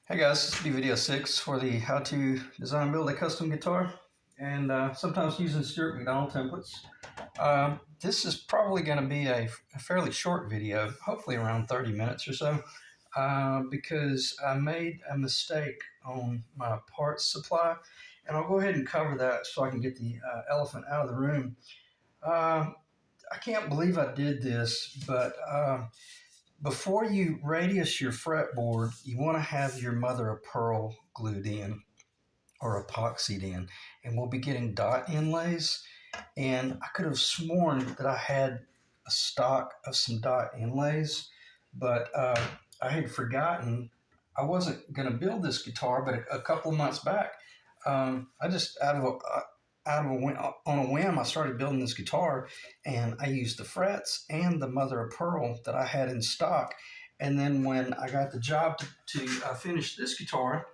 Hey guys, this will be video 6 for the how to design and build a custom guitar, and sometimes using Stuart McDonald templates. This is probably going to be a fairly short video, hopefully around 30 minutes or so, because I made a mistake on my parts supply, and I'll go ahead and cover that so I can get the elephant out of the room. I can't believe I did this, but before you radius your fretboard, you want to have your mother of pearl glued in or epoxied in, and we'll be getting dot inlays. And I could have sworn that I had a stock of some dot inlays, but I had forgotten. I wasn't going to build this guitar, but a couple of months back, I just on a whim, I started building this guitar, and I used the frets and the mother of pearl that I had in stock. And then when I got the job to finish this guitar,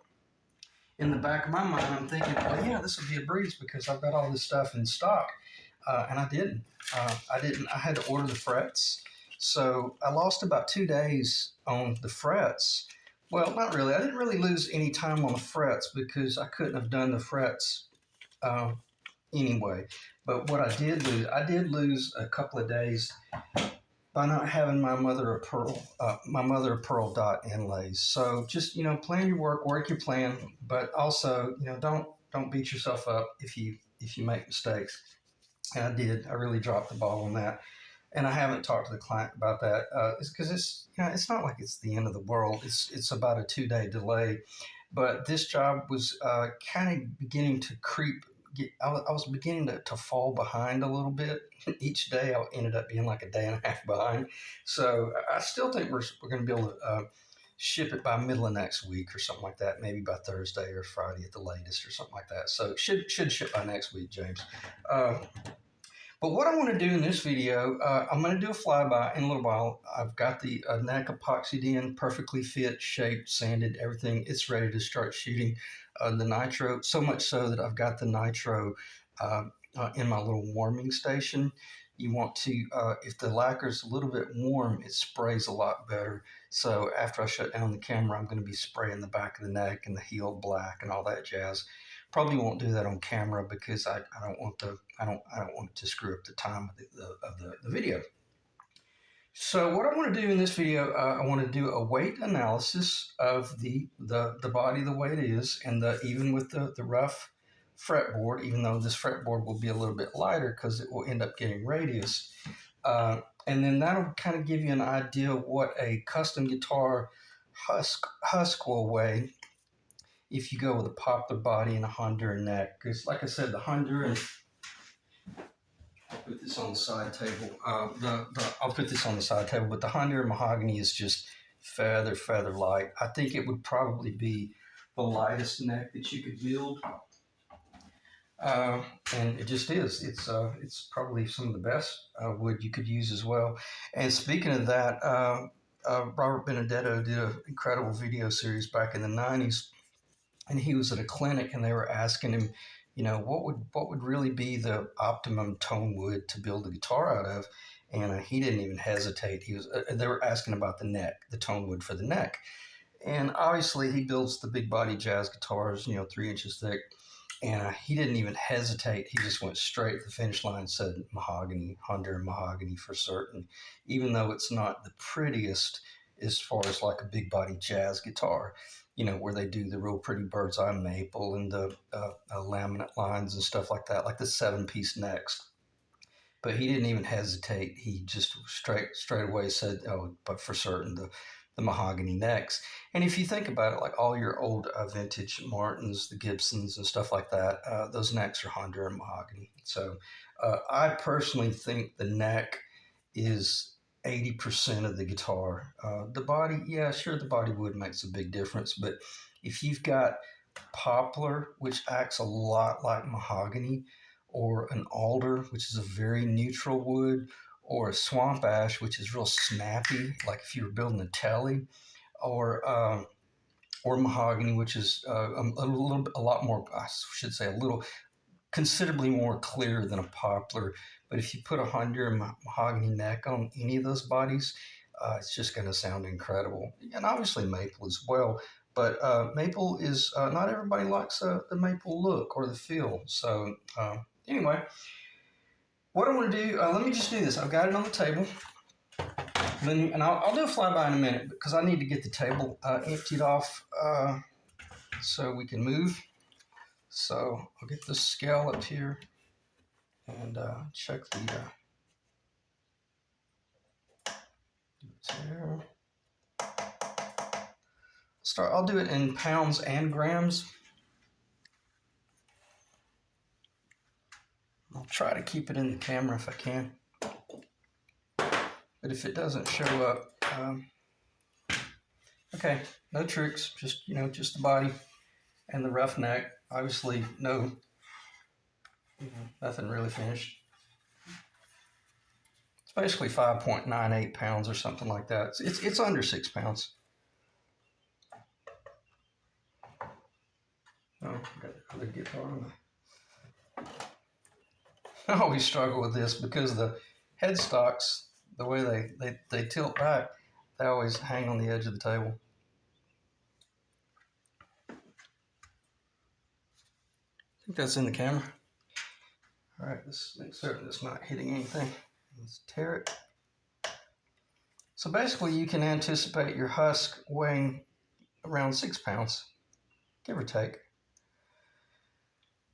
in the back of my mind, I'm thinking, well, yeah, this would be a breeze because I've got all this stuff in stock, and I didn't. I didn't. I had to order the frets, so I lost about 2 days on the frets. Well, not really. I didn't really lose any time on the frets because I couldn't have done the frets uh, anyway. But what I did lose a couple of days by not having my mother of pearl dot inlays. So just plan your work your plan, but also don't beat yourself up if you make mistakes. And I did. I really dropped the ball on that. And I haven't talked to the client about that. It's because it's not like it's the end of the world. It's about a 2 day delay, but this job was kind of beginning to creep. I was beginning to fall behind a little bit. Each day I ended up being like a day and a half behind. So I still think we're going to be able to ship it by middle of next week or something like that. Maybe by Thursday or Friday at the latest or something like that. So it should ship by next week, James. But what I want to do in this video, I'm going to do a flyby in a little while. I've got the neck epoxied in, perfectly fit, shaped, sanded, everything. It's ready to start shooting the nitro, so much so that I've got the nitro in my little warming station. You want to, if the lacquer's a little bit warm, it sprays a lot better. So after I shut down the camera, I'm going to be spraying the back of the neck and the heel black and all that jazz. Probably won't do that on camera because I don't want it to screw up the time of the video. So what I want to do in this video, I want to do a weight analysis of the body the way it is, and even with the rough fretboard, even though this fretboard will be a little bit lighter because it will end up getting radius. And then that'll kind of give you an idea of what a custom guitar husk will weigh if you go with a poplar body and a Honduran neck. Because like I said, the Honduran, I'll put this on the side table. I'll put this on the side table, but the Honduran mahogany is just feather light. I think it would probably be the lightest neck that you could build. And it just is. It's probably some of the best wood you could use as well. And speaking of that, Robert Benedetto did an incredible video series back in the 90s, and he was at a clinic, and they were asking him, what would really be the optimum tone wood to build a guitar out of, and he didn't even hesitate. They were asking about the neck, the tone wood for the neck, and obviously he builds the big body jazz guitars, 3 inches thick, and he didn't even hesitate. He just went straight to the finish line and said mahogany, Honduran mahogany for certain, even though it's not the prettiest as far as like a big body jazz guitar, where they do the real pretty bird's eye maple and the laminate lines and stuff like that, like the 7-piece necks. But he didn't even hesitate. He just straight away said, "Oh, but for certain the mahogany necks." And if you think about it, like all your old vintage Martins, the Gibsons and stuff like that, those necks are Honduran mahogany. So I personally think the neck is 80% of the guitar. The body, yeah, sure, the body wood makes a big difference, but if you've got poplar, which acts a lot like mahogany, or an alder, which is a very neutral wood, or a swamp ash, which is real snappy, like if you were building a telly, or mahogany, which is a lot more, I should say, considerably more clear than a poplar. But if you put a Honduran mahogany neck on any of those bodies, it's just going to sound incredible. And obviously maple as well. But maple is not everybody likes the maple look or the feel. So anyway, what I'm going to do, let me just do this. I've got it on the table. And I'll do a flyby in a minute because I need to get the table emptied off so we can move. So I'll get the scale up here and check the there. I'll do it in pounds and grams. I'll try to keep it in the camera if I can. But if it doesn't show up, okay, no tricks, just just the body and the rough neck. Obviously, nothing really finished. It's basically 5.98 pounds or something like that. It's under 6 pounds. Oh, got the other guitar on. I always struggle with this because the headstocks, the way they tilt back, they always hang on the edge of the table. I think that's in the camera. All right, let's make certain it's not hitting anything. Let's tear it. So basically you can anticipate your husk weighing around 6 pounds, give or take.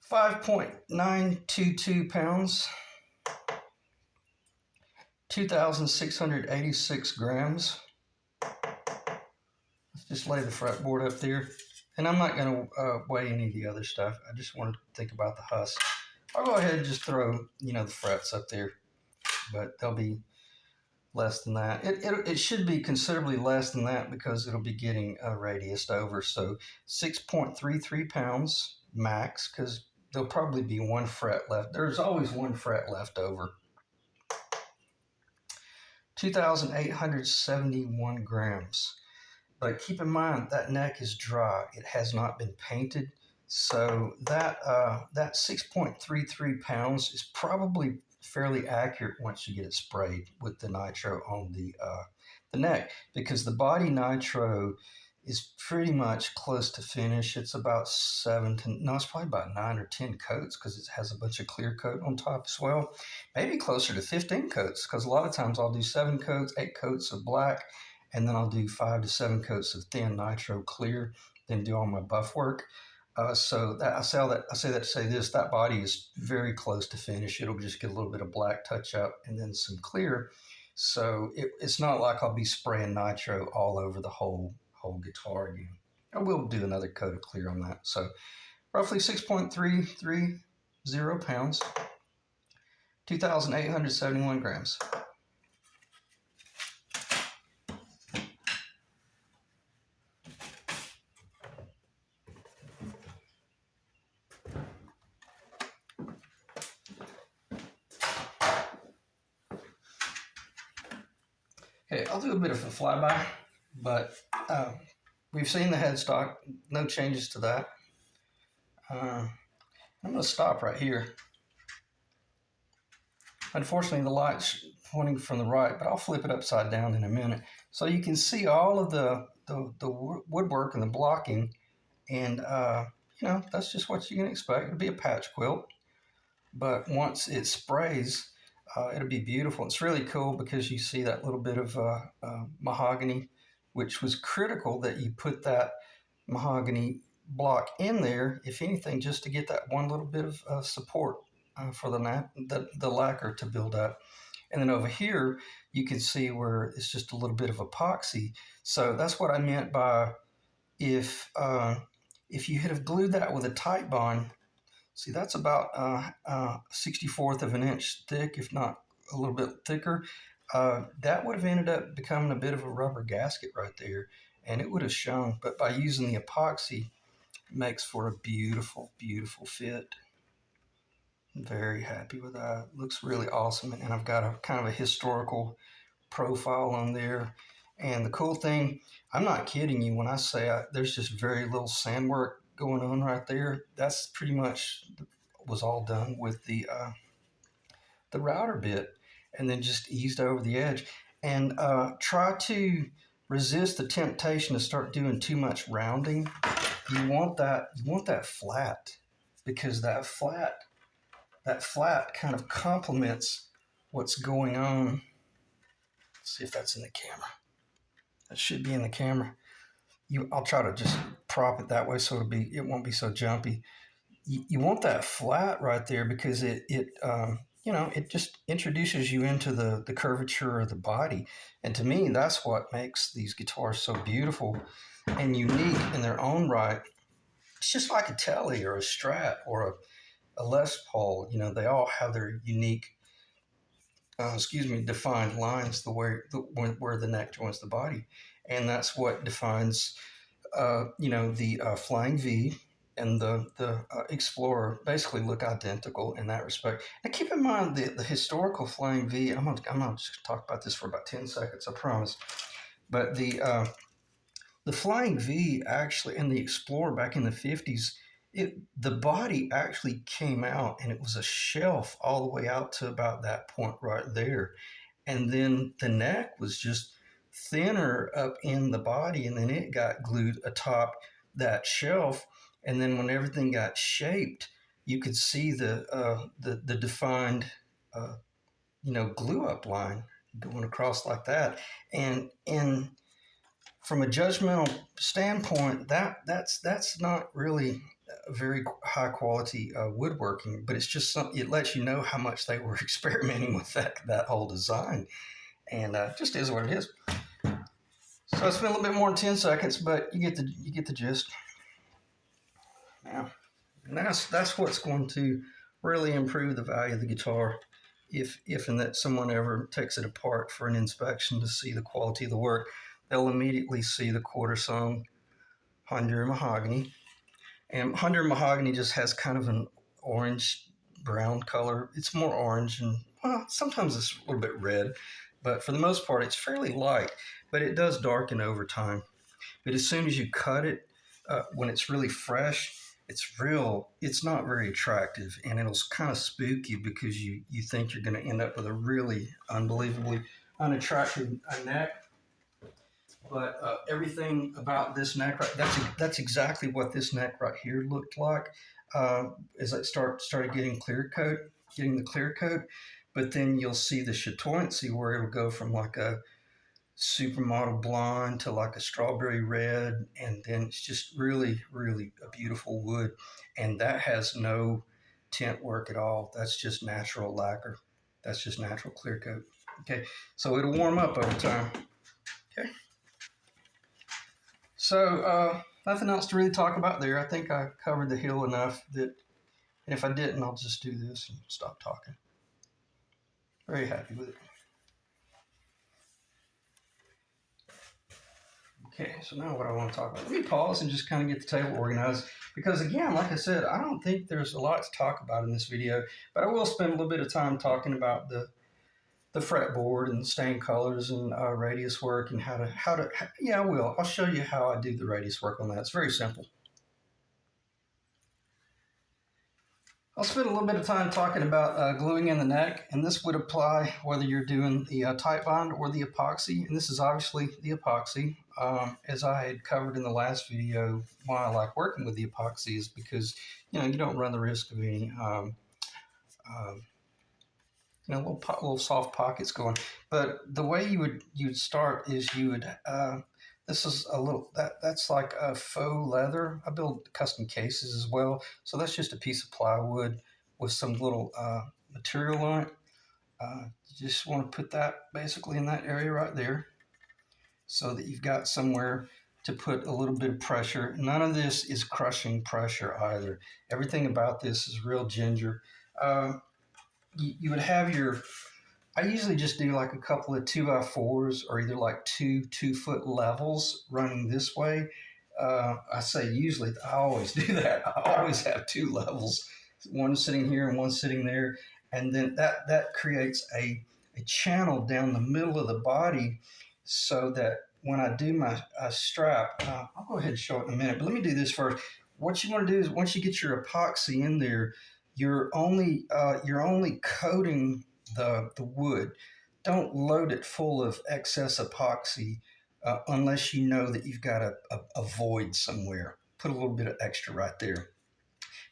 5.922 pounds, 2,686 grams. Let's just lay the fretboard up there. And I'm not going to weigh any of the other stuff. I just wanted to think about the husk. I'll go ahead and just throw, the frets up there, but they'll be less than that. It should be considerably less than that because it'll be getting radiused over. So 6.33 pounds max, because there'll probably be one fret left. There's always one fret left over. 2,871 grams. But keep in mind that neck is dry. It has not been painted. So that 6.33 pounds is probably fairly accurate once you get it sprayed with the nitro on the neck, because the body nitro is pretty much close to finish. It's about it's probably about 9 or 10 coats because it has a bunch of clear coat on top as well. Maybe closer to 15 coats because a lot of times I'll do 7 coats, 8 coats of black, and then I'll do 5 to 7 coats of thin nitro clear, then do all my buff work. So that I say that to say this, that body is very close to finish. It'll just get a little bit of black touch up and then some clear. So it's not like I'll be spraying nitro all over the whole guitar again. I will do another coat of clear on that. So roughly 6.330 pounds, 2,871 grams. Okay, I'll do a bit of a flyby, but we've seen the headstock, no changes to that. I'm going to stop right here. Unfortunately, the light's pointing from the right, but I'll flip it upside down in a minute. So you can see all of the woodwork and the blocking, and that's just what you can expect. It'll be a patch quilt, but once it sprays, it'll be beautiful. It's really cool because you see that little bit of mahogany, which was critical that you put that mahogany block in there, if anything, just to get that one little bit of support for the lacquer to build up. And then over here, you can see where it's just a little bit of epoxy. So that's what I meant by if you had have glued that with a tight bond. See, that's about 64th of an inch thick, if not a little bit thicker. That would have ended up becoming a bit of a rubber gasket right there, and it would have shown. But by using the epoxy, it makes for a beautiful, beautiful fit. I'm very happy with that. It looks really awesome, and I've got a kind of a historical profile on there. And the cool thing, I'm not kidding you when I say there's just very little sand work going on right there. That's pretty much was all done with the router bit, and then just eased over the edge. And try to resist the temptation to start doing too much rounding. You want that flat, because that flat kind of complements what's going on. Let's see if that's in the camera. That should be in the camera. I'll try to just prop it that way so it won't be so jumpy. You want that flat right there, because it just introduces you into the curvature of the body. And to me, that's what makes these guitars so beautiful and unique in their own right. It's just like a Tele or a Strat or a Les Paul. They all have their unique, defined lines, where the neck joins the body, and that's what defines, the Flying V and the Explorer basically look identical in that respect. And keep in mind the historical Flying V. I'm gonna just talk about this for about 10 seconds, I promise. But the Flying V actually, and the Explorer back in the 50s, the body actually came out and it was a shelf all the way out to about that point right there. And then the neck was just thinner up in the body, and then it got glued atop that shelf. And then when everything got shaped, you could see the defined, glue up line going across like that. And from a judgmental standpoint, that's not really a very high quality woodworking, but it's just something. It lets you know how much they were experimenting with that whole design, and just is what it is. So it's been a little bit more than 10 seconds, but you get the gist. Now, and that's what's going to really improve the value of the guitar, if and that someone ever takes it apart for an inspection to see the quality of the work. They'll immediately see the quarter sawn Honduran mahogany. And Honduran mahogany just has kind of an orange brown color. It's more orange, and sometimes it's a little bit red, but for the most part it's fairly light, but it does darken over time. But as soon as you cut it, when it's really fresh, it's not very attractive, and it'll kind of spook you, because you think you're going to end up with a really unbelievably unattractive neck. But everything about this neck, that's exactly what this neck right here looked like, as I started getting the clear coat. But then you'll see the chatoyancy, where it'll go from like a supermodel blonde to like a strawberry red, and then it's just really, really a beautiful wood. And that has no tint work at all. That's just natural lacquer. That's just natural clear coat. Okay, so it'll warm up over time. Okay. So nothing else to really talk about there. I think I covered the hill enough that, and if I didn't, I'll just do this and stop talking. Very happy with it. Okay, so now what I want to talk about. Let me pause and just kind of get the table organized, because again, like I said, I don't think there's a lot to talk about in this video, but I will spend a little bit of time talking about the fretboard and stain colors and radius work, and how to I will. I'll show you how I do the radius work on that. It's very simple. I'll spend a little bit of time talking about gluing in the neck, and this would apply whether you're doing the tight bond or the epoxy. And this is obviously the epoxy. As I had covered in the last video, why I like working with the epoxy is because you don't run the risk of any little soft pockets going. But the way you'd start is you would this is a little that's like a faux leather. I build custom cases as well, so that's just a piece of plywood with some little material on it. You just want to put that basically in that area right there, so that you've got somewhere to put a little bit of pressure. None of this is crushing pressure either. Everything about this is real ginger. You would have I usually just do like a couple of 2x4s, or either like two 2-foot levels running this way. I say usually, I always do that. I always have 2 levels, one sitting here and one sitting there. And then that creates a channel down the middle of the body, so that when I do my strap, I'll go ahead and show it in a minute, but let me do this first. What you want to do is, once you get your epoxy in there, you're only coating the wood. Don't load it full of excess epoxy unless you know that you've got a void somewhere. Put a little bit of extra right there.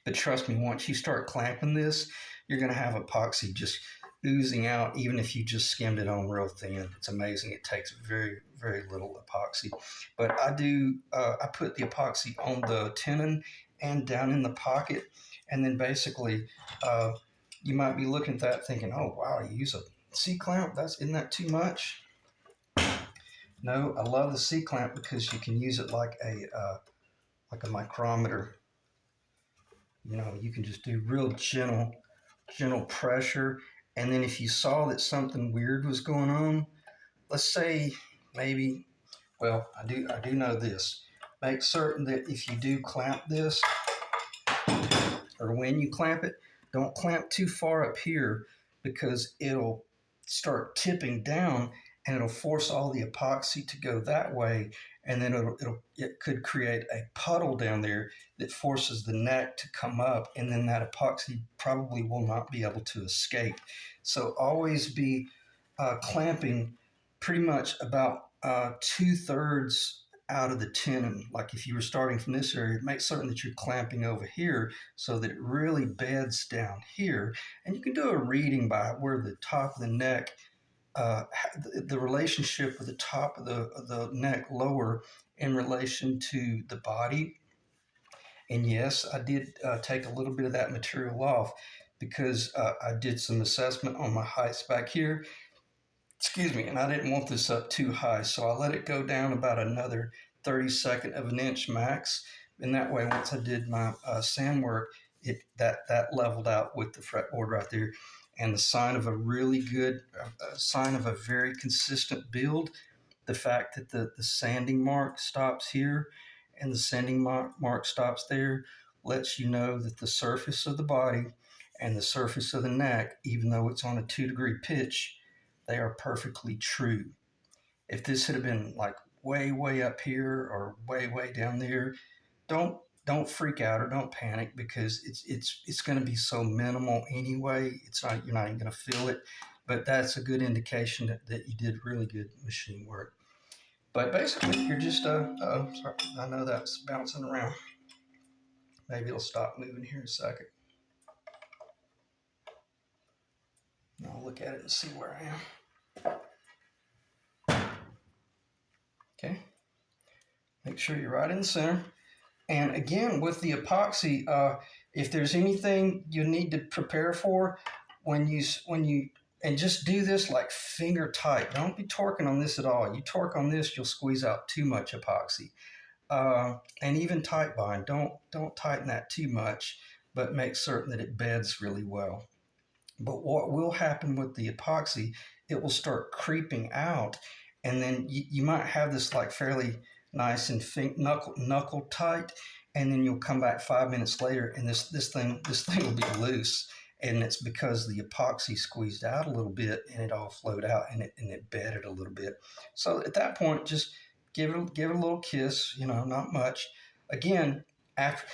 But trust me, once you start clamping this, you're going to have epoxy just oozing out, even if you just skimmed it on real thin. It's amazing. It takes very, very little epoxy. But I put the epoxy on the tenon and down in the pocket. And then basically, you might be looking at that thinking, oh, wow, you use a C-clamp? Isn't that too much? No, I love the C-clamp because you can use it like a micrometer. You know, you can just do real gentle pressure. And then if you saw that something weird was going on, let's say maybe, well, I do know this. Make certain that if you do clamp this, or when you clamp it, don't clamp too far up here because it'll start tipping down and it'll force all the epoxy to go that way, and then it could create a puddle down there that forces the neck to come up, and then that epoxy probably will not be able to escape. So always be clamping pretty much about 2/3 out of the tenon. Like if you were starting from this area, make certain that you're clamping over here so that it really beds down here. And you can do a reading by where the top of the neck, the relationship with the top of the neck lower in relation to the body. And yes, I did take a little bit of that material off because I did some assessment on my heights back here. Excuse me, and I didn't want this up too high, so I let it go down about another 32nd of an inch max. And that way, once I did my sand work, that leveled out with the fretboard right there. And the sign of a really good, sign of a very consistent build, the fact that the sanding mark stops here and the sanding mark stops there, lets you know that the surface of the body and the surface of the neck, even though it's on a 2-degree pitch, they are perfectly true. If this had been like way up here or way down there, don't freak out or don't panic because it's going to be so minimal anyway. You're not even going to feel it, but that's a good indication that you did really good machine work. But basically, you're just sorry, I know that's bouncing around. Maybe it'll stop moving here in a second. I'll look at it and see where I am. Okay. Make sure you're right in the center. And again, with the epoxy, if there's anything you need to prepare for when you and just do this like finger tight. Don't be torquing on this at all. You torque on this, you'll squeeze out too much epoxy. And even tight bind, don't tighten that too much, but make certain that it beds really well. But what will happen with the epoxy, it will start creeping out, and then you might have this like fairly nice and knuckle tight, and then you'll come back 5 minutes later, and this thing will be loose, and it's because the epoxy squeezed out a little bit, and it all flowed out, and it bedded a little bit. So at that point, just give it a little kiss, not much. Again, after,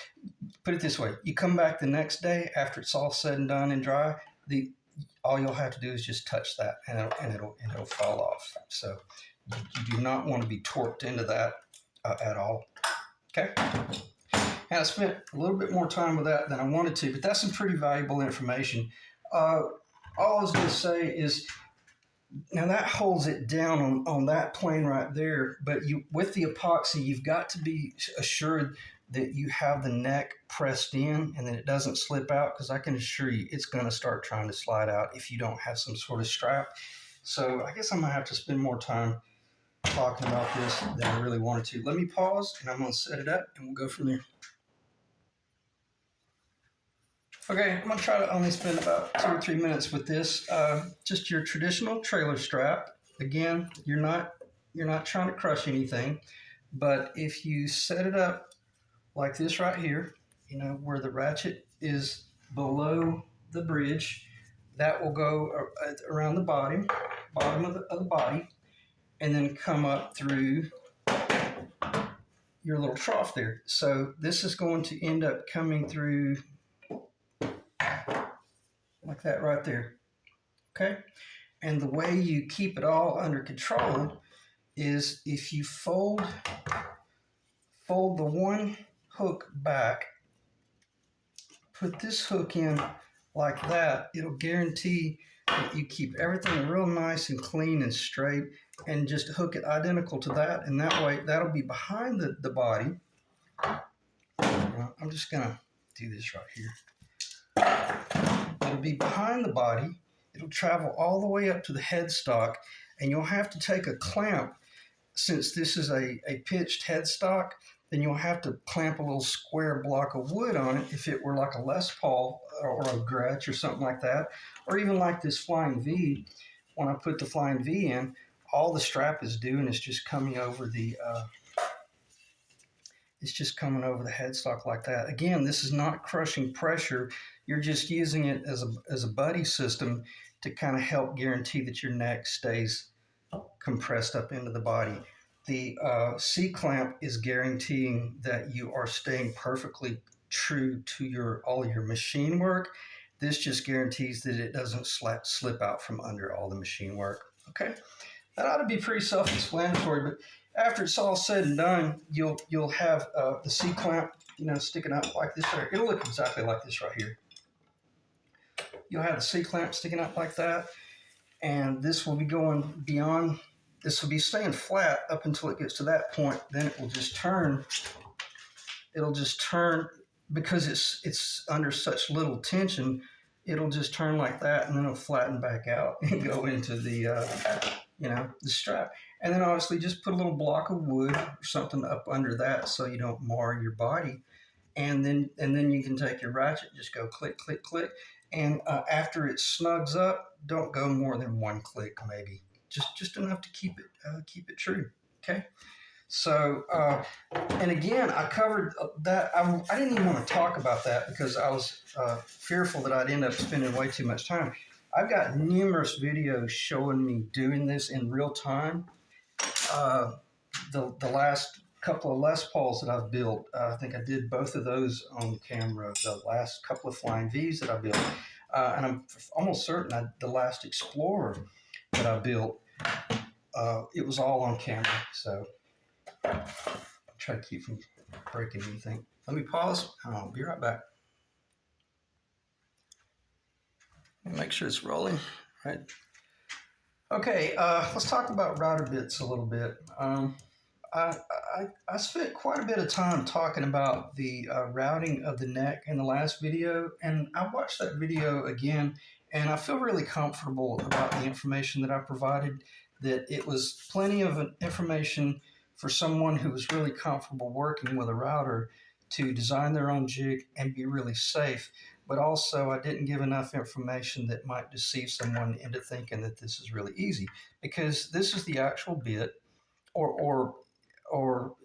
put it this way, you come back the next day after it's all said and done and dry. All you'll have to do is just touch that, and it'll fall off. So you do not want to be torqued into that at all. Okay. And I spent a little bit more time with that than I wanted to, but that's some pretty valuable information. All I was going to say is, now that holds it down on that plane right there, but with the epoxy, you've got to be assured that you have the neck pressed in and that it doesn't slip out, because I can assure you it's going to start trying to slide out if you don't have some sort of strap. So I guess I'm going to have to spend more time talking about this than I really wanted to. Let me pause and I'm going to set it up and we'll go from there. Okay, I'm going to try to only spend about 2 or 3 minutes with this. Just your traditional trailer strap. Again, you're not trying to crush anything, but if you set it up like this right here, where the ratchet is below the bridge, that will go around the bottom of the body, and then come up through your little trough there. So this is going to end up coming through like that right there. Okay? And the way you keep it all under control is if you fold the one hook back, put this hook in like that, it'll guarantee that you keep everything real nice and clean and straight, and just hook it identical to that, and that way that'll be behind the body. I'm just gonna do this right here. It'll be behind the body. It'll travel all the way up to the headstock, and you'll have to take a clamp. Since this is a pitched headstock, then you'll have to clamp a little square block of wood on it if it were like a Les Paul or a Gretsch or something like that, or even like this Flying V. When I put the Flying V in, all the strap is doing is just coming over the headstock like that. Again, this is not crushing pressure. You're just using it as a buddy system to kind of help guarantee that your neck stays compressed up into the body. The C-clamp is guaranteeing that you are staying perfectly true to all of your machine work. This just guarantees that it doesn't slip out from under all the machine work. Okay, that ought to be pretty self-explanatory, but after it's all said and done, you'll have the C-clamp, sticking up like this. It'll look exactly like this right here. You'll have the C-clamp sticking up like that, and this will be going beyond. This will be staying flat up until it gets to that point. Then it will just turn. It'll just turn because it's under such little tension. It'll just turn like that, and then it'll flatten back out and go into the strap. And then obviously just put a little block of wood or something up under that so you don't mar your body. And then you can take your ratchet, just go click, click, click. And after it snugs up, don't go more than one click, maybe. Just enough to keep it true. Okay. So, and again, I covered that. I didn't even want to talk about that because I was fearful that I'd end up spending way too much time. I've got numerous videos showing me doing this in real time. The last couple of Les Pauls that I've built, I think I did both of those on camera. The last couple of Flying Vs that I built, and I'm almost certain the last Explorer that I built, it was all on camera. So I'll try to keep from breaking anything. Let me pause. I'll be right back. Make sure it's rolling. Right. Okay, let's talk about router bits a little bit. I spent quite a bit of time talking about the routing of the neck in the last video, and I watched that video again, and I feel really comfortable about the information that I provided, that it was plenty of information for someone who was really comfortable working with a router to design their own jig and be really safe. But also, I didn't give enough information that might deceive someone into thinking that this is really easy, because this is the actual bit, or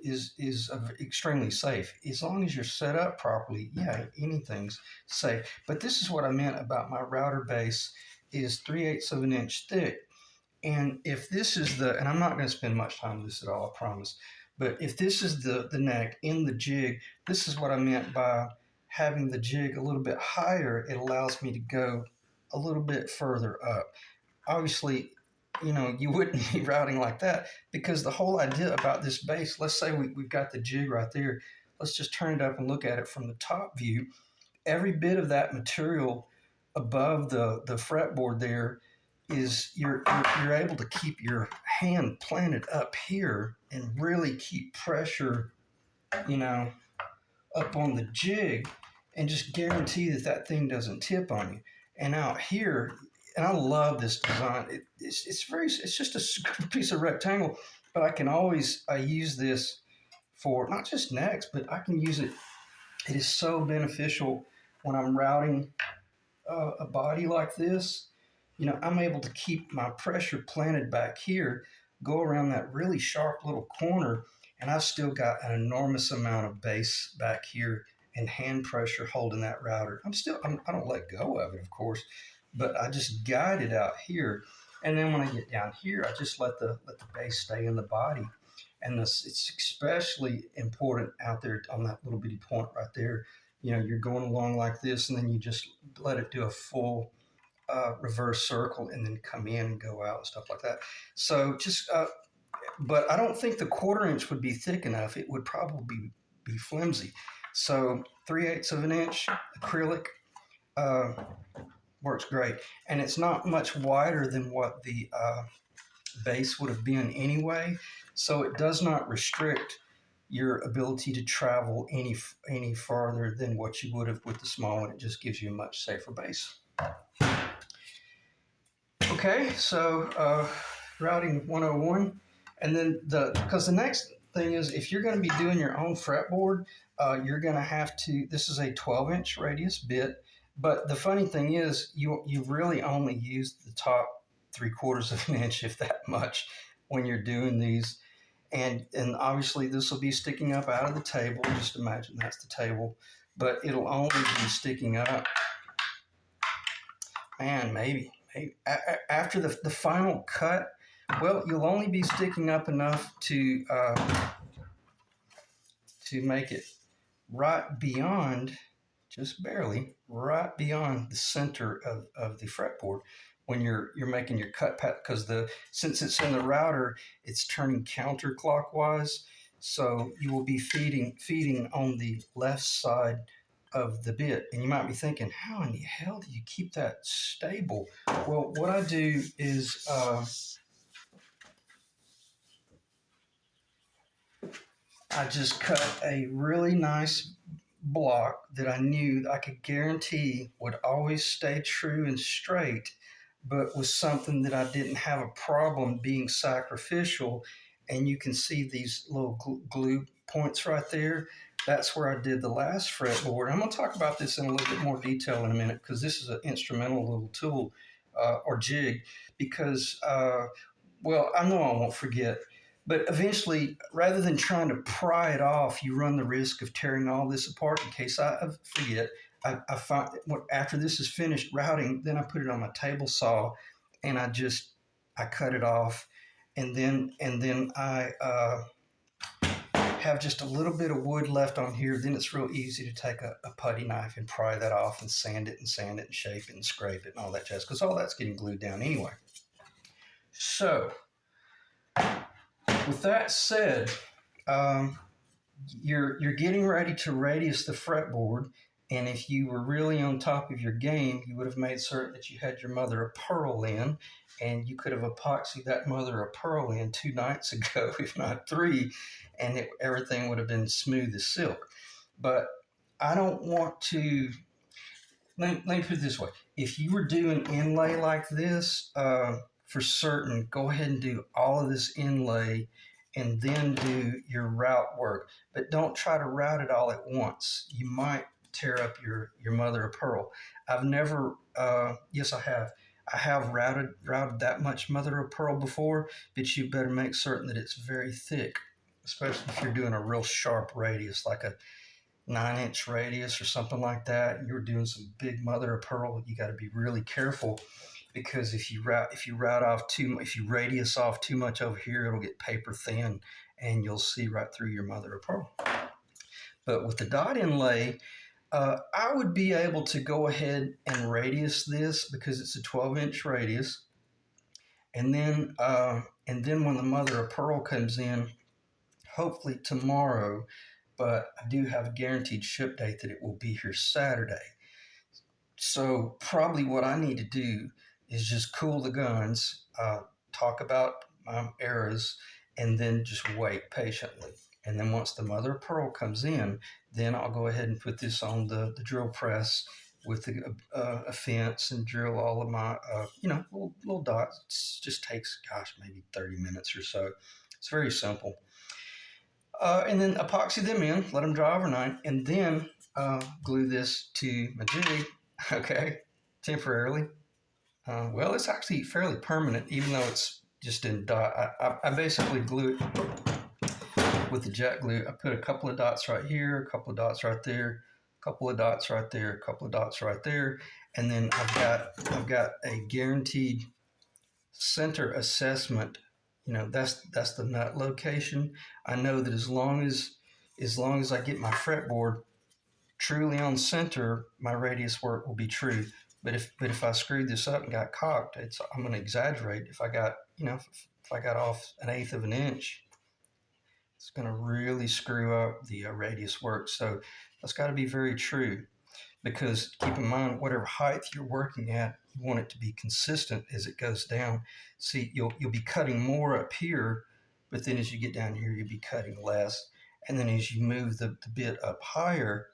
is extremely safe as long as you're set up properly. Yeah, anything's safe. But this is what I meant about my router base is 3/8 of an inch thick. And if this is and I'm not going to spend much time with this at all, I promise. But if this is the neck in the jig, this is what I meant by having the jig a little bit higher. It allows me to go a little bit further up. Obviously, you wouldn't be routing like that, because the whole idea about this base, let's say we've got the jig right there. Let's just turn it up and look at it from the top view. Every bit of that material above the fretboard there is you're able to keep your hand planted up here and really keep pressure, up on the jig, and just guarantee that thing doesn't tip on you. And out here, and I love this design. It's just a piece of rectangle, but I use this for not just necks, but I can use it. It is so beneficial when I'm routing a body like this. I'm able to keep my pressure planted back here, go around that really sharp little corner, and I've still got an enormous amount of base back here and hand pressure holding that router. I don't let go of it, of course, but I just guide it out here. And then when I get down here, I just let the base stay in the body. And it's especially important out there on that little bitty point right there. You're going along like this, and then you just let it do a full reverse circle and then come in and go out and stuff like that. So just but I don't think the 1/4 inch would be thick enough. It would probably be flimsy. So 3/8 of an inch acrylic uh, works great, and it's not much wider than what the base would have been anyway. So it does not restrict your ability to travel any farther than what you would have with the small one. It just gives you a much safer base. Okay, so routing 101, and then because the next thing is if you're going to be doing your own fretboard, you're going to have to. This is a 12-inch radius bit, but the funny thing is you really only use the top 3/4 of an inch, if that much, when you're doing these. And obviously this will be sticking up out of the table. Just imagine that's the table, but it'll only be sticking up. Man, maybe after the final cut, well, you'll only be sticking up enough to make it right beyond, just barely, right beyond the center of the fretboard when you're making your cut path, because since it's in the router, it's turning counterclockwise, so you will be feeding on the left side of the bit. And you might be thinking, how in the hell do you keep that stable? Well, what I do is I just cut a really nice block that I knew that I could guarantee would always stay true and straight, but was something that I didn't have a problem being sacrificial. And you can see these little glue points right there. That's where I did the last fretboard. I'm going to talk about this in a little bit more detail in a minute, because this is an instrumental little tool or jig, because, well, I know I won't forget. But eventually, rather than trying to pry it off, you run the risk of tearing all this apart in case I forget. I find after this is finished routing, then I put it on my table saw, and I cut it off, and then I have just a little bit of wood left on here. Then it's real easy to take a putty knife and pry that off and sand it and shape it and scrape it and all that jazz, because all that's getting glued down anyway. So with that said, you're getting ready to radius the fretboard, and if you were really on top of your game, you would have made certain that you had your mother of pearl in, and you could have epoxied that mother of pearl in 2 nights ago, if not 3, and everything would have been smooth as silk. But I don't want to. Let me put it this way: if you were doing inlay like this, for certain, go ahead and do all of this inlay and then do your route work. But don't try to route it all at once. You might tear up your mother of pearl. I've never, yes, I have. I have routed that much mother of pearl before, but you better make certain that it's very thick, especially if you're doing a real sharp radius, like a 9-inch radius or something like that, and you're doing some big mother of pearl. You got to be really careful, because if you radius off too much over here, it'll get paper thin, and you'll see right through your mother of pearl. But with the dot inlay, I would be able to go ahead and radius this, because it's a 12-inch radius, and then when the mother of pearl comes in, hopefully tomorrow, but I do have a guaranteed ship date that it will be here Saturday. So probably what I need to do is just cool the guns, talk about errors, and then just wait patiently. And then once the mother of pearl comes in, then I'll go ahead and put this on the drill press with a fence and drill all of my, little dots. It just takes, maybe 30 minutes or so. It's very simple. And then epoxy them in, let them dry overnight, and then glue this to my jig, okay, temporarily. Well, it's actually fairly permanent, even though it's just in dot. I basically glue it with the jet glue. I put a couple of dots right here, a couple of dots right there, a couple of dots right there, a couple of dots right there, and then I've got a guaranteed center assessment. That's the nut location. I know that as long as I get my fretboard truly on center, my radius work will be true. But if I screwed this up and got cocked, I'm going to exaggerate. If I got if I got off 1/8 of an inch, it's going to really screw up the radius work. So that's got to be very true, because keep in mind, whatever height you're working at, you want it to be consistent as it goes down. See, you'll be cutting more up here, but then as you get down here, you'll be cutting less. And then as you move the bit up higher,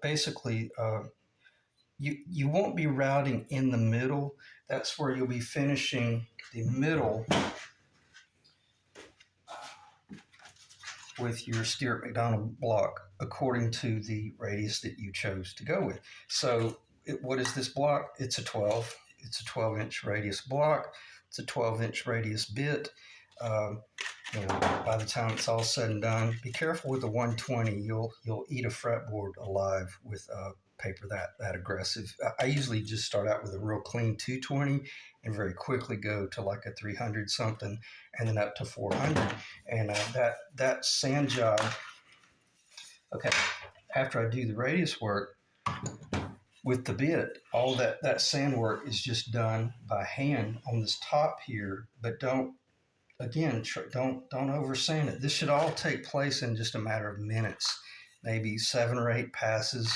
basically, you won't be routing in the middle. That's where you'll be finishing the middle with your Stewart McDonald block according to the radius that you chose to go with. So what is this block? It's a 12. It's a 12-inch radius block. It's a 12-inch radius bit. By the time it's all said and done, be careful with the 120. You'll eat a fretboard alive with paper that aggressive. I usually just start out with a real clean 220 and very quickly go to like a 300 something and then up to 400. And that sand job, okay, after I do the radius work with the bit, all that sand work is just done by hand on this top here, but don't over sand it. This should all take place in just a matter of minutes, maybe 7 or 8 passes.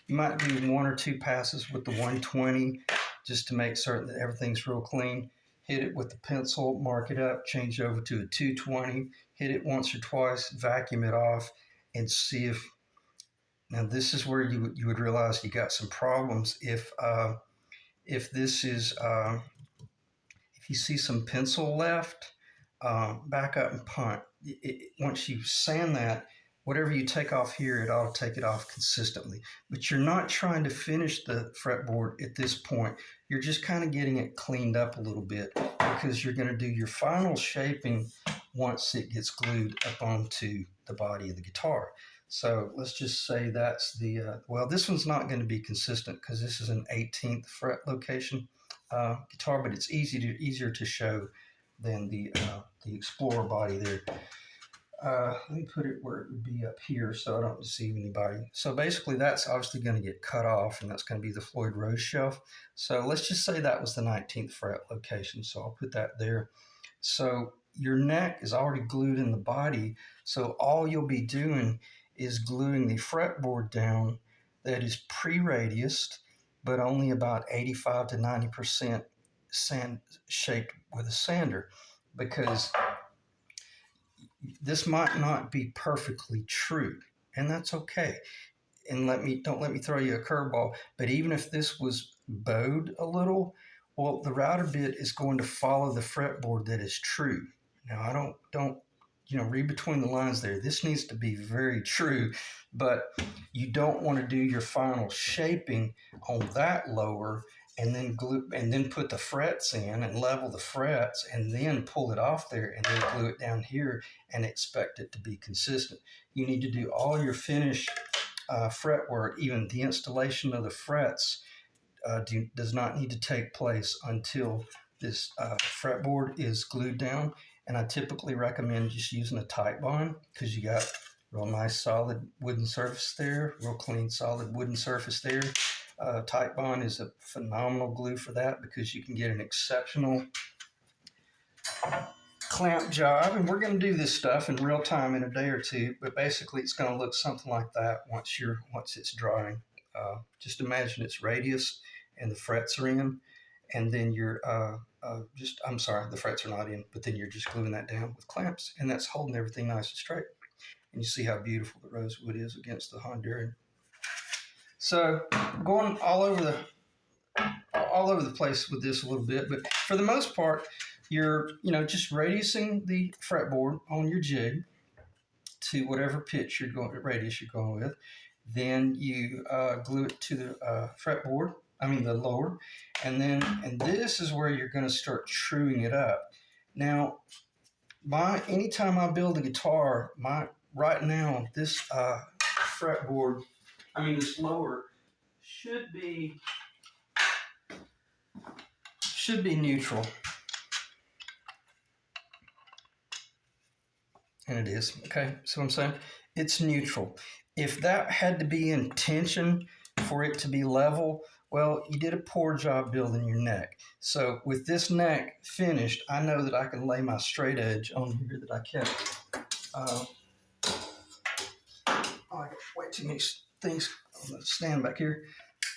You might do 1 or 2 passes with the 120 just to make certain that everything's real clean. Hit it with the pencil, mark it up, change over to a 220, hit it once or twice, vacuum it off, and see if, now this is where you would realize you got some problems. If this is, if you see some pencil left, back up and punt. Once you sand that, whatever you take off here, it ought to take it off consistently. But you're not trying to finish the fretboard at this point. You're just kind of getting it cleaned up a little bit, because you're going to do your final shaping once it gets glued up onto the body of the guitar. So let's just say that's the, well, this one's not going to be consistent because this is an 18th fret location guitar, but it's easier to show than the Explorer body there. Let me put it where it would be up here so I don't deceive anybody. So basically that's obviously going to get cut off, and that's going to be the Floyd Rose shelf. So let's just say that was the 19th fret location. So I'll put that there. So your neck is already glued in the body. So all you'll be doing is gluing the fretboard down that is pre-radiused, but only about 85 to 90% sand shaped with a sander, because this might not be perfectly true, and that's okay. And don't let me throw you a curveball, but even if this was bowed a little, well, the router bit is going to follow the fretboard that is true. Now, I don't read between the lines there. This needs to be very true, but you don't want to do your final shaping on that lower and then glue and then put the frets in and level the frets and then pull it off there and then glue it down here and expect it to be consistent. You need to do all your finish fret work, even the installation of the frets does not need to take place until this fretboard is glued down. And I typically recommend just using a tight bond, because you got real nice solid wooden surface there, real clean solid wooden surface there. Tight bond is a phenomenal glue for that, because you can get an exceptional clamp job. And we're going to do this stuff in real time in a day or two, but basically it's going to look something like that once it's drying. Just imagine it's radius and the frets are in, and then you're the frets are not in, but then you're just gluing that down with clamps, and that's holding everything nice and straight. And you see how beautiful the rosewood is against the Honduran. So going all over the place with this a little bit, but for the most part, you're just radiusing the fretboard on your jig to whatever pitch radius you're going with. Then you glue it to the fretboard. The lower, and this is where you're going to start truing it up. Now, anytime I build a guitar, right now this fretboard, this lower should be neutral, and it is. Okay, so I'm saying it's neutral. If that had to be in tension for it to be level, Well, you did a poor job building your neck. So with this neck finished, I know that I can lay my straight edge on here that I kept. I got way too many things on the stand back here.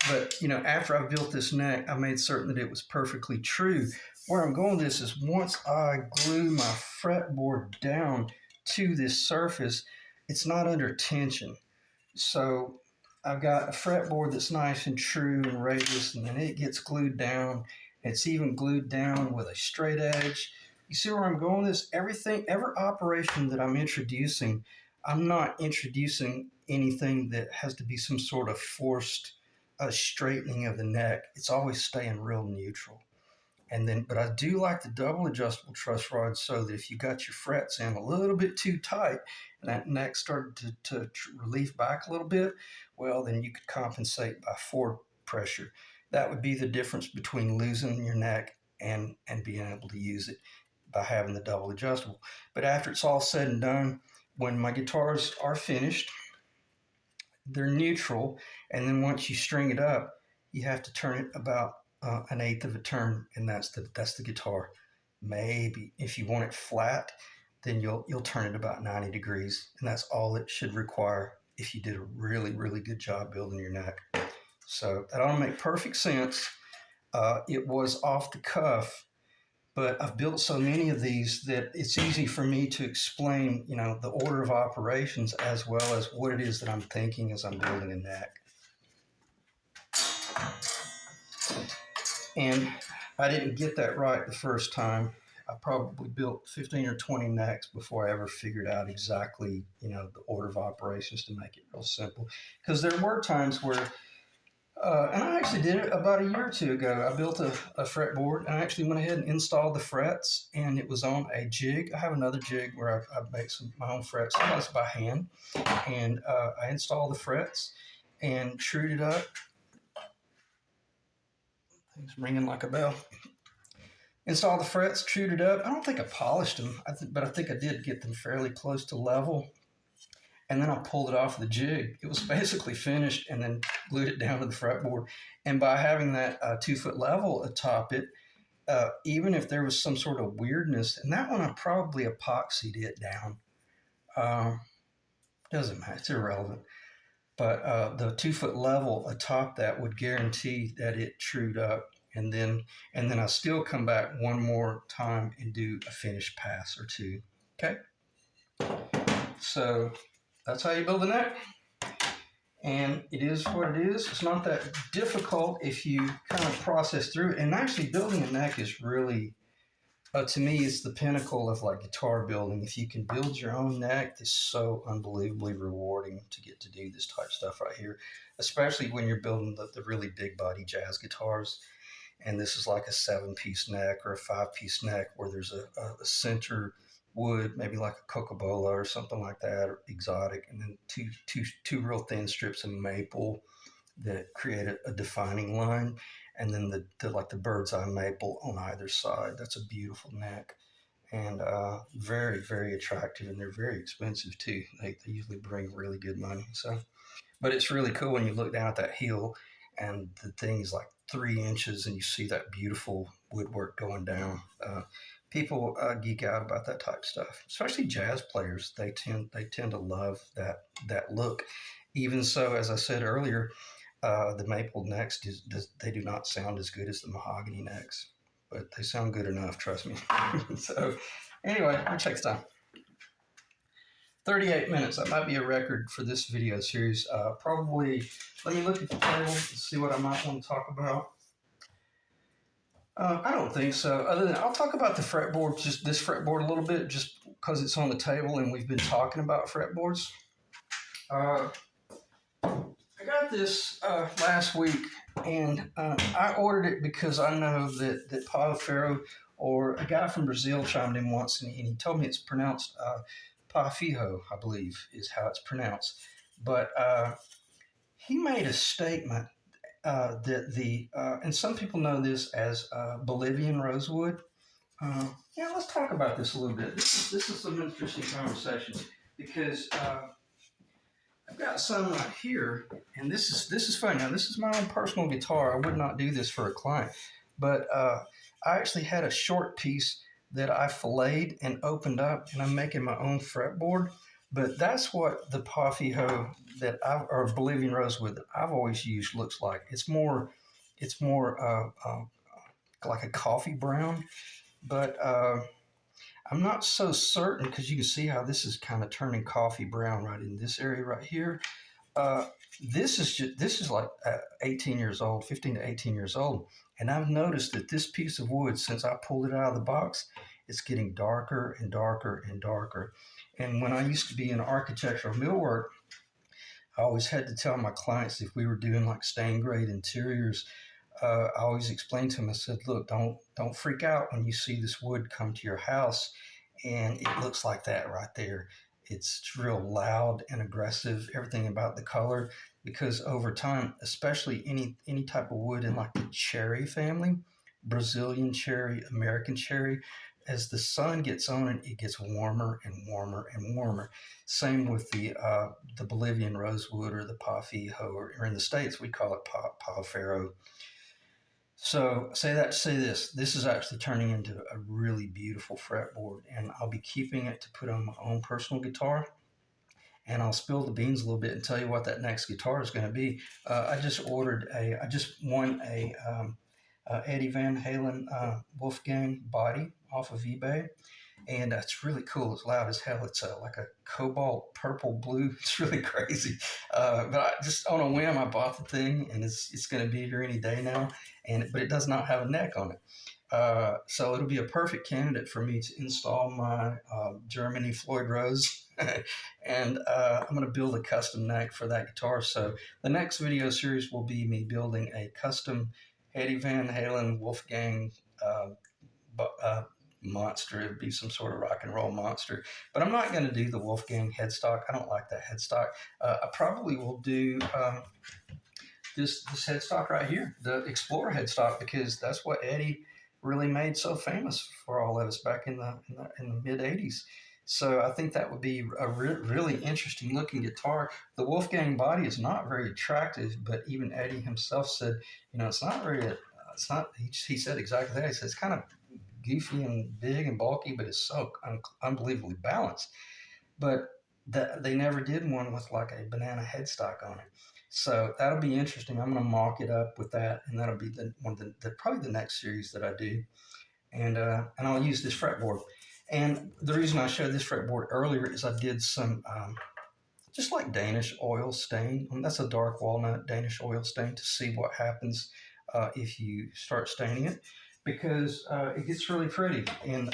But after I built this neck, I made certain that it was perfectly true. Where I'm going with this is once I glue my fretboard down to this surface, it's not under tension. So I've got a fretboard that's nice and true and radius, and then it gets glued down. It's even glued down with a straight edge. You see where I'm going with this? Every operation that I'm introducing, I'm not introducing anything that has to be some sort of forced straightening of the neck. It's always staying real neutral. But I do like the double adjustable truss rod so that if you got your frets in a little bit too tight and that neck started to relief back a little bit, well, then you could compensate by forward pressure. That would be the difference between losing your neck and being able to use it by having the double adjustable. But after it's all said and done, when my guitars are finished, they're neutral, and then once you string it up, you have to turn it about an eighth of a turn, and that's the guitar. Maybe if you want it flat, then you'll turn it about 90 degrees, and that's all it should require if you did a really, really good job building your neck. So that ought to make perfect sense. It was off the cuff, but I've built so many of these that it's easy for me to explain, the order of operations as well as what it is that I'm thinking as I'm building a neck. And I didn't get that right the first time. I probably built 15 or 20 necks before I ever figured out exactly, the order of operations to make it real simple. Because there were times where, and I actually did it about a year or two ago. I built a fretboard, and I actually went ahead and installed the frets, and it was on a jig. I have another jig where I make my own frets, sometimes by hand. And I installed the frets and trued it up. Things ringing like a bell. Installed the frets, trued it up. I don't think I polished them, but I think I did get them fairly close to level. And then I pulled it off the jig. It was basically finished, and then glued it down to the fretboard. And by having that 2-foot level atop it, even if there was some sort of weirdness, and that one I probably epoxied it down. Doesn't matter, it's irrelevant. But the 2-foot level atop that would guarantee that it trued up. And then I still come back one more time and do a finished pass or two. Okay? So that's how you build a neck. And it is what it is. It's not that difficult if you kind of process through it. And actually building a neck is really, to me, it's the pinnacle of like guitar building. If you can build your own neck, it's so unbelievably rewarding to get to do this type of stuff right here, especially when you're building the really big body jazz guitars. And this is like a 7-piece neck or a 5-piece neck where there's a center wood, maybe like a Coca-Cola or something like that, or exotic, and then two real thin strips of maple that create a defining line, and then the bird's eye maple on either side. That's a beautiful neck, and very, very attractive, and they're very expensive too. They usually bring really good money. So, but it's really cool when you look down at that heel, and the thing is like 3 inches, and you see that beautiful woodwork going down. People geek out about that type of stuff, especially jazz players. They tend to love that look. Even so, as I said earlier, the maple necks they do not sound as good as the mahogany necks, but they sound good enough, trust me. So anyway, let me check this time. 38 minutes. That might be a record for this video series. Probably, let me look at the table and see what I might want to talk about. I don't think so. Other than I'll talk about the fretboard, just this fretboard a little bit, just because it's on the table and we've been talking about fretboards. I got this last week, and I ordered it because I know that Paulo Ferro, or a guy from Brazil, chimed in once, and he told me it's pronounced Pafijo, I believe is how it's pronounced. But he made a statement that and some people know this as Bolivian rosewood. Let's talk about this a little bit. This is some interesting conversation because I've got some right here, and this is funny. Now this is my own personal guitar. I would not do this for a client, but I actually had a short piece that I filleted and opened up, and I'm making my own fretboard. But that's what the Paffiho that I've or Bolivian rosewood that I've always used looks like. It's more like a coffee brown, but I'm not so certain because you can see how this is kind of turning coffee brown right in this area right here. Uh, this is like 18 years old, 15 to 18 years old, and I've noticed that this piece of wood, since I pulled it out of the box, it's getting darker and darker and darker. And when I used to be in architectural millwork, I always had to tell my clients if we were doing like stain grade interiors, I always explained to them. I said, "Look, don't freak out when you see this wood come to your house, and it looks like that right there. It's real loud and aggressive. Everything about the color, because over time, especially any type of wood in like the cherry family, Brazilian cherry, American cherry." As the sun gets on it, it gets warmer and warmer and warmer. Same with the Bolivian rosewood or the Paffijo, or in the States we call it Pafaro. So say that to say this. This is actually turning into a really beautiful fretboard, and I'll be keeping it to put on my own personal guitar. And I'll spill the beans a little bit and tell you what that next guitar is going to be. I just won a Eddie Van Halen Wolfgang body off of eBay, and it's really cool. It's loud as hell. It's like a cobalt purple blue. It's really crazy. But I just on a whim, I bought the thing, and it's going to be here any day now. But it does not have a neck on it. So it'll be a perfect candidate for me to install my Germany Floyd Rose. And I'm going to build a custom neck for that guitar. So the next video series will be me building a custom Eddie Van Halen Wolfgang uh, monster. It'd be some sort of rock and roll monster. But I'm not going to do the Wolfgang headstock. I don't like that headstock. I probably will do this headstock right here, the Explorer headstock, because that's what Eddie really made so famous for all of us back in the mid '80s. So I think that would be a really interesting looking guitar. The Wolfgang body is not very attractive, but even Eddie himself said, it's not very. It's not. He said exactly that. He said it's kind of goofy and big and bulky, but it's so unbelievably balanced. But they never did one with like a banana headstock on it. So that'll be interesting. I'm going to mock it up with that, and that'll be probably the next series that I do. And I'll use this fretboard. And the reason I showed this fretboard earlier is I did some just like Danish oil stain. That's a dark walnut Danish oil stain to see what happens if you start staining it, because it gets really pretty. And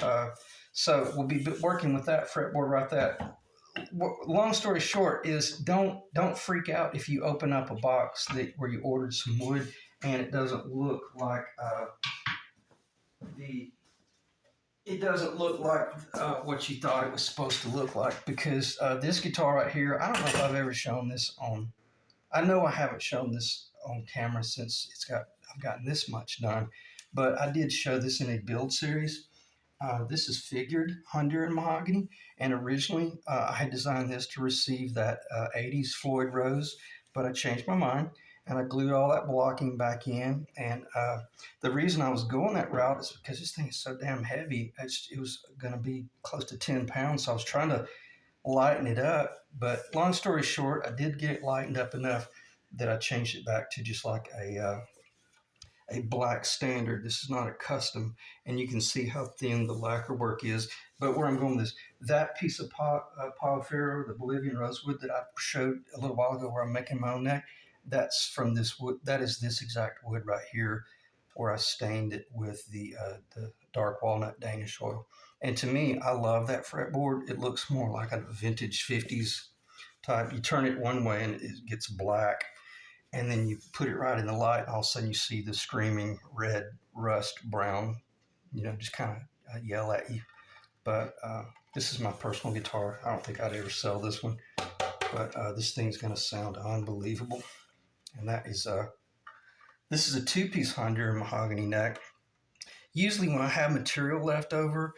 so we'll be working with that fretboard right there. Long story short is don't freak out if you open up a box where you ordered some wood and it doesn't look like what you thought it was supposed to look like, because this guitar right here, I don't know if I've ever shown this on. I know I haven't shown this on camera since I've gotten this much done, but I did show this in a build series. This is figured Honduran mahogany, and originally I had designed this to receive that 80s Floyd Rose, but I changed my mind and I glued all that blocking back in. And the reason I was going that route is because this thing is so damn heavy. It was going to be close to 10 pounds, so I was trying to lighten it up. But long story short, I did get it lightened up enough that I changed it back to just like a black standard. This is not a custom, and you can see how thin the lacquer work is. But where I'm going with this, that piece of Pau Ferro, the Bolivian rosewood that I showed a little while ago where I'm making my own neck, that's from this wood. That is this exact wood right here where I stained it with the dark walnut Danish oil. And to me, I love that fretboard. It looks more like a vintage 50s type. You turn it one way and it gets black, and then you put it right in the light, and all of a sudden you see the screaming red rust brown, just kind of yell at you. But this is my personal guitar. I don't think I'd ever sell this one, but this thing's going to sound unbelievable. And this is a two-piece Honduran mahogany neck. Usually when I have material left over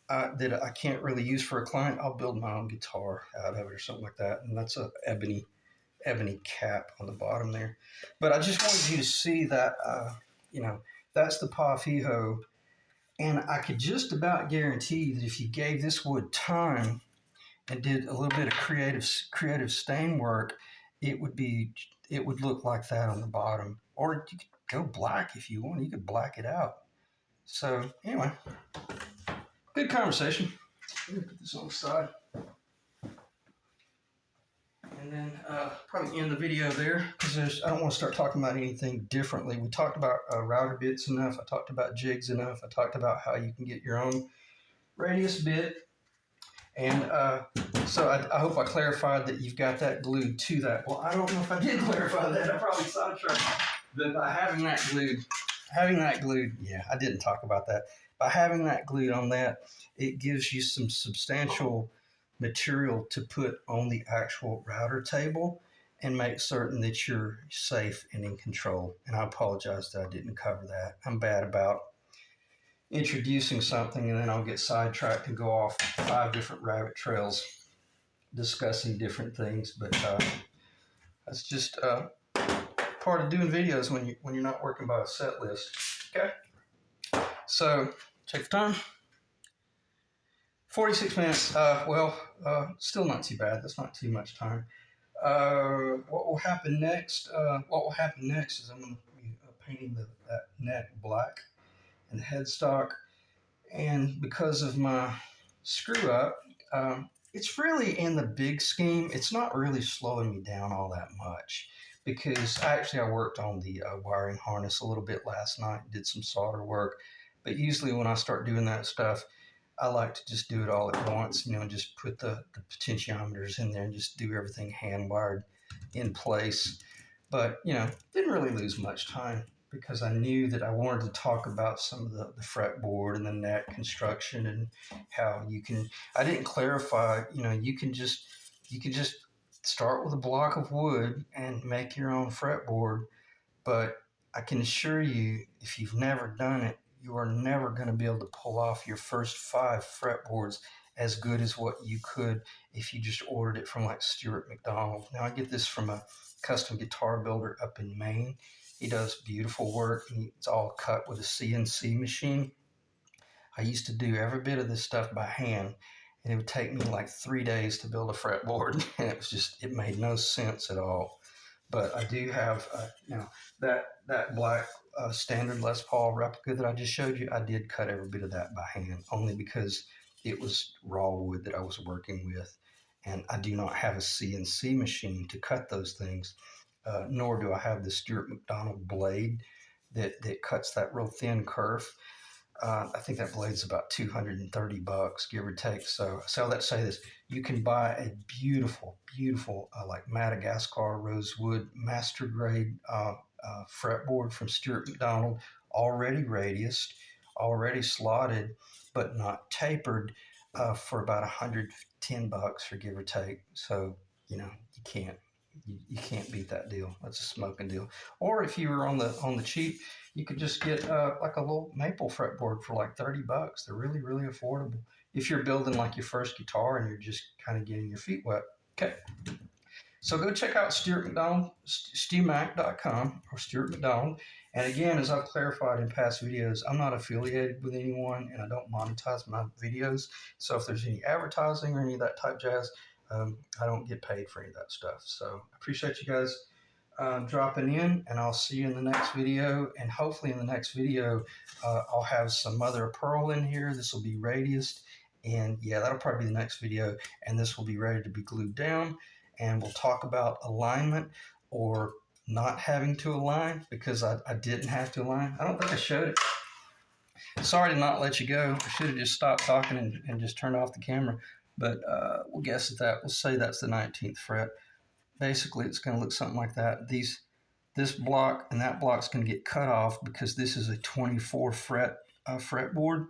that I can't really use for a client, I'll build my own guitar out of it or something like that. And that's a ebony ebony cap on the bottom there. But I just wanted you to see that, you know, that's the Pa Fijo. And I could just about guarantee that if you gave this wood time and did a little bit of creative stain work, it would look like that on the bottom. Or you could go black if you want. You could black it out. So anyway, good conversation. Let me put this on the side. And then probably end the video there because I don't want to start talking about anything differently. We talked about router bits enough. I talked about jigs enough. I talked about how you can get your own radius bit. And so I hope I clarified that you've got that glued to that. Well, I don't know if I did clarify that. I probably sidetracked. But by having that glued, yeah, I didn't talk about that. By having that glued on that, it gives you some substantial material to put on the actual router table and make certain that you're safe and in control. And I apologize that I didn't cover that. I'm bad about introducing something and then I'll get sidetracked and go off 5 different rabbit trails discussing different things. But that's just part of doing videos when you're not working by a set list. Okay, so check the time. 46 minutes. Still not too bad. That's not too much time. What will happen next? Is I'm going to be painting that neck black and the headstock. And because of my screw up, it's really, in the big scheme, it's not really slowing me down all that much. Because I worked on the wiring harness a little bit last night, did some solder work. But usually when I start doing that stuff, I like to just do it all at once, just put the potentiometers in there and just do everything hand wired in place. But, didn't really lose much time because I knew that I wanted to talk about some of the fretboard and the neck construction and how I didn't clarify, you can just start with a block of wood and make your own fretboard. But I can assure you, if you've never done it, you are never going to be able to pull off your first 5 fretboards as good as what you could if you just ordered it from like Stuart McDonald. Now, I get this from a custom guitar builder up in Maine. He does beautiful work. It's all cut with a CNC machine. I used to do every bit of this stuff by hand, and it would take me like 3 days to build a fretboard, and it made no sense at all. But I do have, that black standard Les Paul replica that I just showed you. I did cut every bit of that by hand, only because it was raw wood that I was working with, and I do not have a CNC machine to cut those things, nor do I have the Stuart McDonald blade that cuts that real thin kerf. I think that blade's about $230, give or take. So all that to say this, you can buy a beautiful, like Madagascar rosewood master grade fretboard from Stuart McDonald, already radiused, already slotted, but not tapered, for about $110, for give or take. So, you can't beat that deal. That's a smoking deal. Or if you were on the cheap, you could just get like a little maple fretboard for like $30. They're really, really affordable if you're building like your first guitar and you're just kind of getting your feet wet. Okay. So go check out Stuart McDonald, StewMac.com or Stuart McDonald. And again, as I've clarified in past videos, I'm not affiliated with anyone and I don't monetize my videos. So if there's any advertising or any of that type jazz, I don't get paid for any of that stuff. So I appreciate you guys dropping in, and I'll see you in the next video. And hopefully in the next video, I'll have some mother of pearl in here. This will be radiused, and yeah, that'll probably be the next video. And this will be ready to be glued down. And we'll talk about alignment or not having to align, because I didn't have to align. I don't think I showed it. Sorry to not let you go. I should have just stopped talking and just turned off the camera. But we'll guess at that. We'll say that's the 19th fret. Basically, it's going to look something like that. This block and that block's going to get cut off because this is a 24 fret fretboard.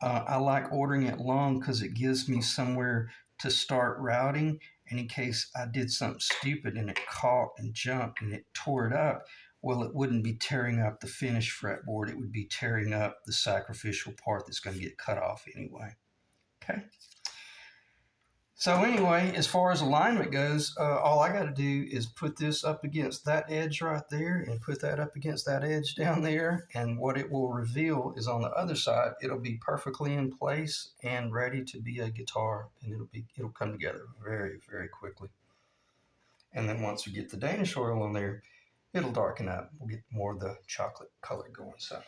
I like ordering it long because it gives me somewhere to start routing. And in case I did something stupid and it caught and jumped and it tore it up, well, it wouldn't be tearing up the finished fretboard. It would be tearing up the sacrificial part that's going to get cut off anyway. Okay. So anyway, as far as alignment goes, all I got to do is put this up against that edge right there and put that up against that edge down there. And what it will reveal is on the other side, it'll be perfectly in place and ready to be a guitar. And it'll come together very, very quickly. And then once we get the Danish oil on there, it'll darken up. We'll get more of the chocolate color going. So,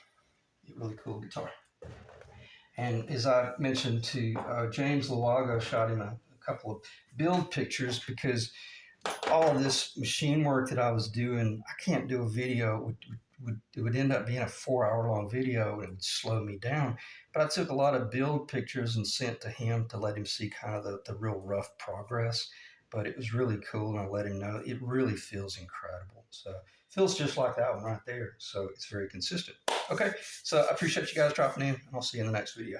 really cool guitar. And as I mentioned to James Lawago, shot him a couple of build pictures because all of this machine work that I was doing, I can't do a video. It would end up being a 4-hour long video and it would slow me down. But I took a lot of build pictures and sent to him to let him see kind of the real rough progress. But it was really cool, and I let him know it really feels incredible. So it feels just like that one right there. So it's very consistent. Okay, so I appreciate you guys dropping in, and I'll see you in the next video.